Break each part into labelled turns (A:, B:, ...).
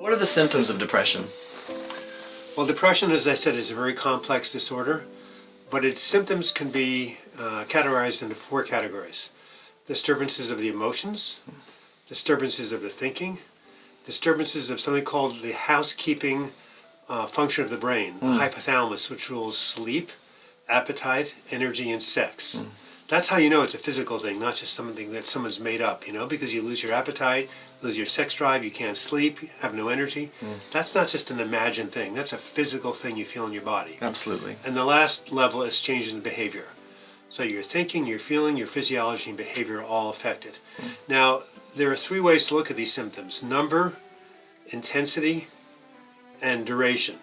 A: What are the symptoms of depression?
B: Well, depression, as I said, is a very complex disorder, but its symptoms can be categorized into four categories. Disturbances of the emotions, disturbances of the thinking, disturbances of something called the housekeeping function of the brain, the hypothalamus, which rules sleep, appetite, energy, and sex. That's how you know it's a physical thing, not just something that someone's made up, because you lose your appetite, lose your sex drive, you can't sleep, have no energy. That's not just an imagined thing. That's a physical thing you feel in your body.
A: Absolutely.
B: And the last level is changes in behavior. So your thinking, your feeling, your physiology, and behavior are all affected. Now, there are three ways to look at these symptoms: number, intensity, and duration.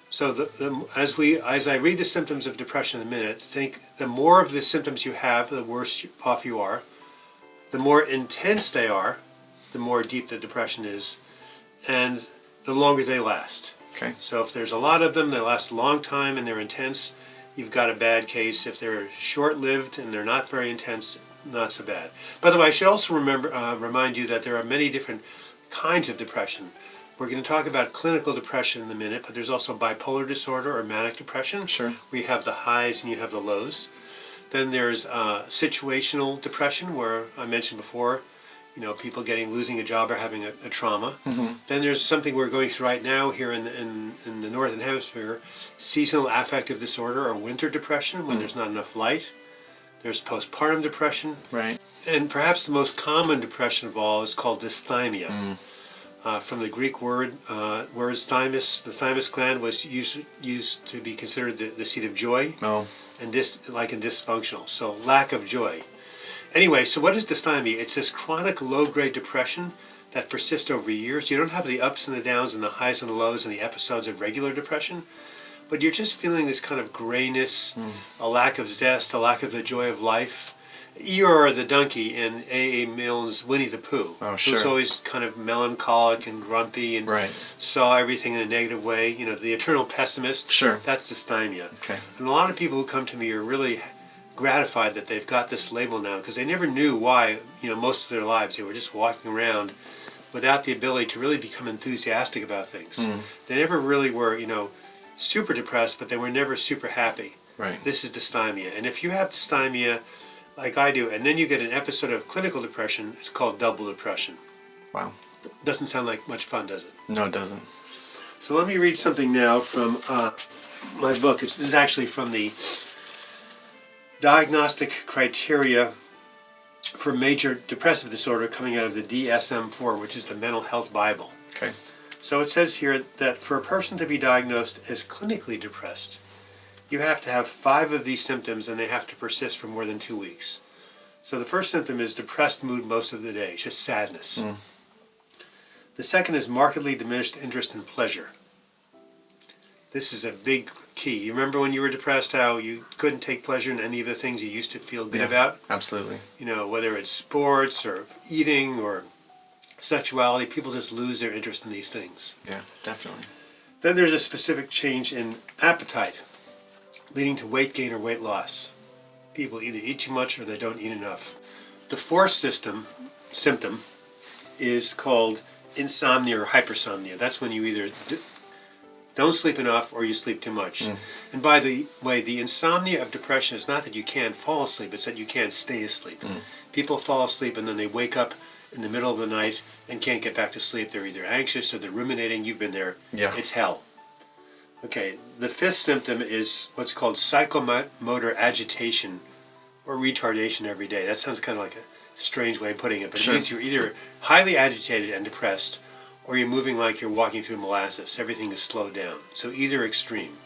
B: So as I read the symptoms of depression in a minute, think the more of the symptoms you have, the worse off you are. The more intense they are, the more deep the depression is, and the longer they last.
A: Okay.
B: So if there's a lot of them, they last a long time and they're intense, you've got a bad case. If they're short-lived and they're not very intense, not so bad. By the way, I should also remind you that there are many different kinds of depression. We're going to talk about clinical depression in a minute, but there's also bipolar disorder or manic depression,
A: Sure.
B: where you have the highs and you have the lows. Then there's situational depression, where I mentioned before, people losing a job or having a trauma. Then there's something we're going through right now here in the Northern Hemisphere, seasonal affective disorder or winter depression, when there's not enough light. There's postpartum depression.
A: Right.
B: And perhaps the most common depression of all is called dysthymia. From the Greek word thymus, the thymus gland was used to be considered the seat of joy, and dysfunctional, so lack of joy. Anyway, so what is dysthymia? It's this chronic low-grade depression that persists over years. You don't have the ups and the downs and the highs and the lows and the episodes of regular depression, but you're just feeling this kind of grayness, a lack of zest, a lack of the joy of life. Eeyore the donkey in A.A. Milne's Winnie the Pooh, who's always kind of melancholic and grumpy and saw everything in a negative way, the eternal pessimist.
A: Sure.
B: That's dysthymia.
A: Okay.
B: And a lot of people who come to me are really gratified that they've got this label now, because they never knew why, most of their lives they were just walking around without the ability to really become enthusiastic about things. They never really were, super depressed, but they were never super happy.
A: Right.
B: This is dysthymia. And if you have dysthymia, like I do, and then you get an episode of clinical depression, it's called double depression.
A: Wow.
B: Doesn't sound like much fun, does it?
A: No, it doesn't.
B: So let me read something now from my book. This is actually from the Diagnostic Criteria for Major Depressive Disorder, coming out of the DSM-4, which is the Mental Health Bible.
A: Okay.
B: So it says here that for a person to be diagnosed as clinically depressed, you have to have 5 of these symptoms, and they have to persist for more than 2 weeks. So the first symptom is depressed mood most of the day, just sadness. The second is markedly diminished interest in pleasure. This is a big key. You remember when you were depressed how you couldn't take pleasure in any of the things you used to feel good about?
A: Absolutely.
B: Whether it's sports or eating or sexuality, people just lose their interest in these things.
A: Yeah, definitely.
B: Then there's a specific change in appetite, leading to weight gain or weight loss. People either eat too much or they don't eat enough. The fourth symptom is called insomnia or hypersomnia. That's when you either don't sleep enough or you sleep too much. And by the way, the insomnia of depression is not that you can't fall asleep, it's that you can't stay asleep. People fall asleep and then they wake up in the middle of the night and can't get back to sleep. They're either anxious or they're ruminating. You've been there.
A: Yeah.
B: It's hell. Okay, the fifth symptom is what's called psychomotor agitation or retardation every day. That sounds kind of like a strange way of putting it, but it means you're either highly agitated and depressed, or you're moving like you're walking through molasses. Everything is slowed down. So either extreme.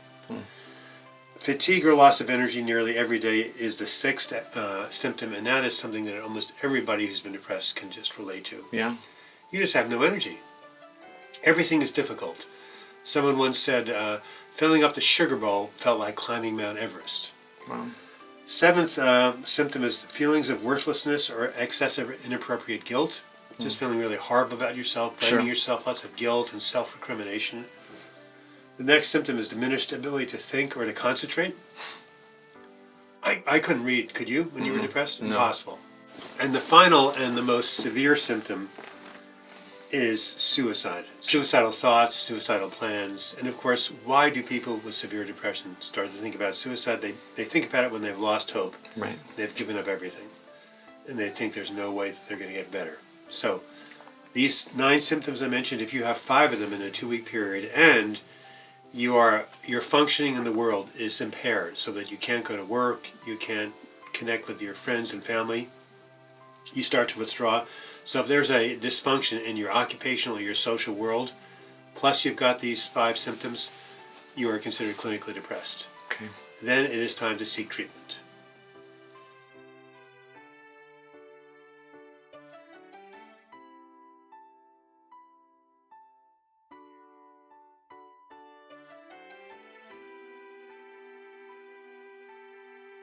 B: Fatigue or loss of energy nearly every day is the sixth symptom, and that is something that almost everybody who's been depressed can just relate to.
A: Yeah.
B: You just have no energy. Everything is difficult. Someone once said, filling up the sugar bowl felt like climbing Mount Everest.
A: Wow.
B: Seventh symptom is feelings of worthlessness or excessive inappropriate guilt. Just feeling really horrible about yourself, blaming yourself, lots of guilt and self-recrimination. The next symptom is diminished ability to think or to concentrate. I couldn't read, could you, when you were depressed?
A: No.
B: Impossible. And the final and the most severe symptom is suicide. Suicidal thoughts, suicidal plans. And of course, why do people with severe depression start to think about suicide? They think about it when they've lost hope.
A: Right.
B: They've given up everything. And they think there's no way that they're going to get better. So these 9 symptoms I mentioned, if you have 5 of them in a 2-week period and your functioning in the world is impaired so that you can't go to work, you can't connect with your friends and family, you start to withdraw. So if there's a dysfunction in your occupational or your social world, plus you've got these 5 symptoms, you are considered clinically depressed.
A: Okay.
B: Then it is time to seek treatment.